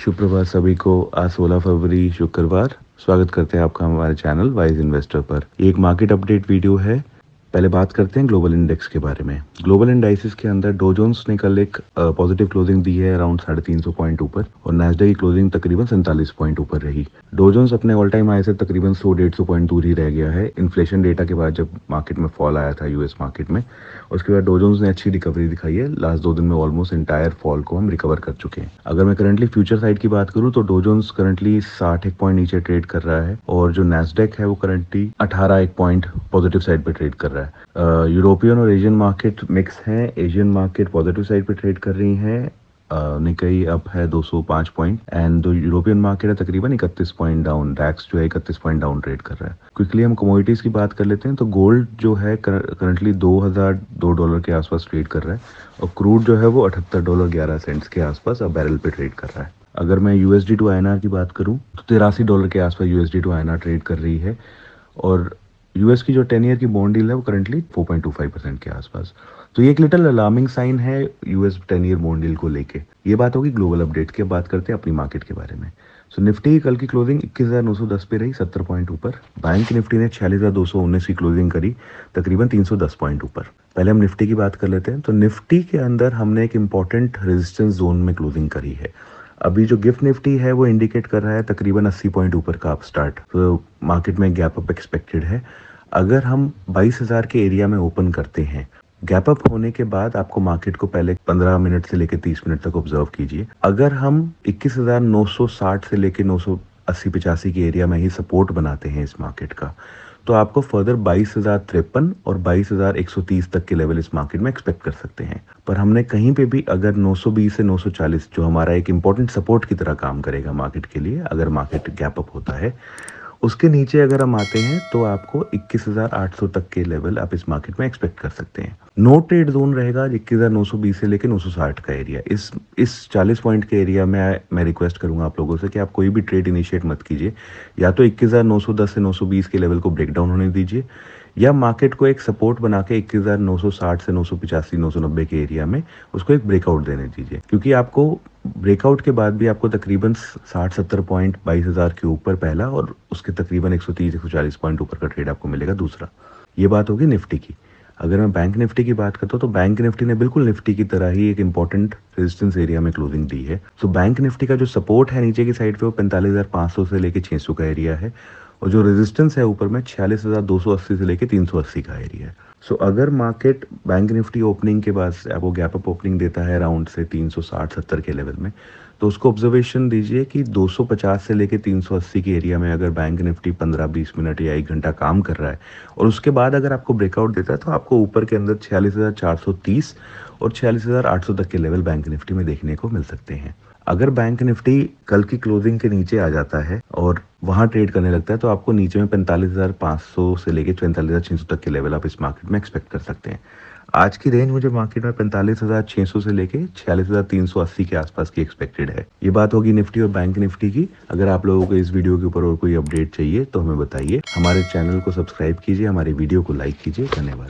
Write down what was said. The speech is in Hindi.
सुप्रभात सभी को। आज 16 फरवरी शुक्रवार। स्वागत करते हैं आपका हमारे चैनल वाइज इन्वेस्टर पर। ये एक मार्केट अपडेट वीडियो है। पहले बात करते हैं ग्लोबल इंडेक्स के बारे में। ग्लोबल इंडाइसेस के अंदर डो जोन्स ने कल एक पॉजिटिव क्लोजिंग दी है अराउंड 350 पॉइंट ऊपर, और नैस्डैक की क्लोजिंग तकरीबन 47 पॉइंट ऊपर रही। डो जोन्स अपने ऑल टाइम हाई से तकरीबन 100-150 पॉइंट दूर ही रह गया है इन्फ्लेशन डेटा के बाद, जब मार्केट में फॉल आया था यूएस मार्केट में। उसके बाद डो जोन्स ने अच्छी रिकवरी दिखाई है। लास्ट 2 दिन में ऑलमोस्ट एंटायर फॉल को हम रिकवर कर चुके हैं। अगर मैं करंटली फ्यूचर साइड की बात करूं तो डो जोन्स करंटली 60 पॉइंट नीचे ट्रेड कर रहा है, और जो नैस्डैक है वो करंटली 18 पॉइंट पॉजिटिव साइड पे ट्रेड कर रहा है। यूरोपियन और एशियन मार्केट मिक्स हैं। एशियन मार्केट पॉजिटिव साइड पे ट्रेड कर रही हैं। निकाई अप है 205 पॉइंट, एंड जो यूरोपियन मार्केट है तकरीबन 31 पॉइंट डाउन। डैक्स जो है 31 पॉइंट डाउन ट्रेड कर रहा है। क्विकली हम कमोडिटीज की बात कर लेते हैं तो गोल्ड जो है करंटली $2002 के आसपास ट्रेड कर रहा है, और क्रूड जो है वो $78.11 के आसपास अब बैरल पे ट्रेड कर रहा है। अगर मैं यूएसडी टू आईएनआर की बात करूं तो $83 के आसपास यूएसडी टू आईएनआर ट्रेड कर रही है, और यूएस की जो 10 ईयर की बॉन्ड डील है वो करंटली 4.25% के आसपास। तो ये एक लिटिल अलार्मिंग साइन है यूएस 10 ईयर बॉन्ड डील को लेके। ये बात होगी ग्लोबल अपडेट की। बात करते हैं अपनी मार्केट के बारे में। सो निफ्टी की कल की क्लोजिंग 21,910 पे रही, 70 पॉइंट ऊपर। बैंक निफ्टी ने 46,219 की क्लोजिंग करी, तकरीबन 310 पॉइंट ऊपर। पहले हम निफ्टी की बात कर लेते हैं। तो निफ्टी के अंदर हमने एक इंपॉर्टेंट रेजिस्टेंस जोन में क्लोजिंग करी है। अभी जो गिफ्ट निफ्टी है वो इंडिकेट कर रहा है तकरीबन 80 पॉइंट ऊपर का अप स्टार्ट। तो मार्केट में गैप अप एक्सपेक्टेड है। अगर हम 22,000 के एरिया में ओपन करते हैं, गैप अप होने के बाद आपको मार्केट को पहले 15 मिनट से लेकर 30 मिनट तक ऑब्जर्व कीजिए। अगर हम 21,960 से लेकर 980-85 के एरिया में ही सपोर्ट बनाते हैं इस मार्केट का, तो आपको फर्दर 22,053 और 22,130 तक के लेवल इस मार्केट में एक्सपेक्ट कर सकते हैं। पर हमने कहीं पे भी अगर 920 से 940 जो हमारा एक इंपॉर्टेंट सपोर्ट की तरह काम करेगा मार्केट के लिए, अगर मार्केट गैप अप होता है, उसके नीचे अगर हम आते हैं तो आपको 21,800 तक के लेवल आप इस मार्केट में एक्सपेक्ट कर सकते हैं। नो ट्रेड जोन रहेगा 21,920 से लेकर 960 का एरिया। इस 40 पॉइंट के एरिया में मैं रिक्वेस्ट करूंगा आप लोगों से कि आप कोई भी ट्रेड इनिशिएट मत कीजिए। या तो 21,910 से 920 के लेवल को ब्रेक डाउन होने दीजिए, या मार्केट को एक सपोर्ट बना के 21,960 से 985-990 के एरिया में उसको एक ब्रेकआउट देने दीजिए। क्योंकि आपको ब्रेकआउट के बाद भी आपको तकरीबन 60-70 पॉइंट 22,000 के ऊपर पहला, और उसके तकरीबन 130-140 पॉइंट ऊपर का ट्रेड आपको मिलेगा दूसरा। ये बात होगी निफ्टी की। अगर मैं बैंक निफ्टी की बात करता हूँ तो बैंक निफ्टी ने बिल्कुल निफ्टी की तरह ही एक इंपॉर्टेंट रेजिस्टेंस एरिया में क्लोजिंग दी है। तो बैंक निफ्टी का जो सपोर्ट है नीचे की साइड पे वो 45,500 से लेकर 600 का एरिया है, और जो रेजिस्टेंस है ऊपर में 46,280 से लेकर 380 का एरिया है। सो अगर मार्केट बैंक निफ्टी ओपनिंग के बाद आपको गैप अप ओपनिंग देता है अराउंड से 360-70 के लेवल में, तो उसको ऑब्जर्वेशन दीजिए कि 250 से लेके 380 के एरिया में अगर बैंक निफ्टी 15-20 मिनट या 1 घंटा काम कर रहा है, और उसके बाद अगर आपको ब्रेकआउट देता है, तो आपको ऊपर के अंदर 46,430 और 46,800 तक के लेवल बैंक निफ्टी में देखने को मिल सकते हैं। अगर बैंक निफ्टी कल की क्लोजिंग के नीचे आ जाता है और वहां ट्रेड करने लगता है, तो आपको नीचे में 45,500 से लेके 45,600 तक के लेवल आप इस मार्केट में एक्सपेक्ट कर सकते हैं। आज की रेंज मुझे मार्केट में 45,600 से लेके 46,380 के आसपास की एक्सपेक्टेड है। ये बात होगी निफ्टी और बैंक निफ्टी की। अगर आप लोगों को इस वीडियो के ऊपर और कोई अपडेट चाहिए तो हमें बताइए। हमारे चैनल को सब्सक्राइब कीजिए, हमारे वीडियो को लाइक कीजिए। धन्यवाद।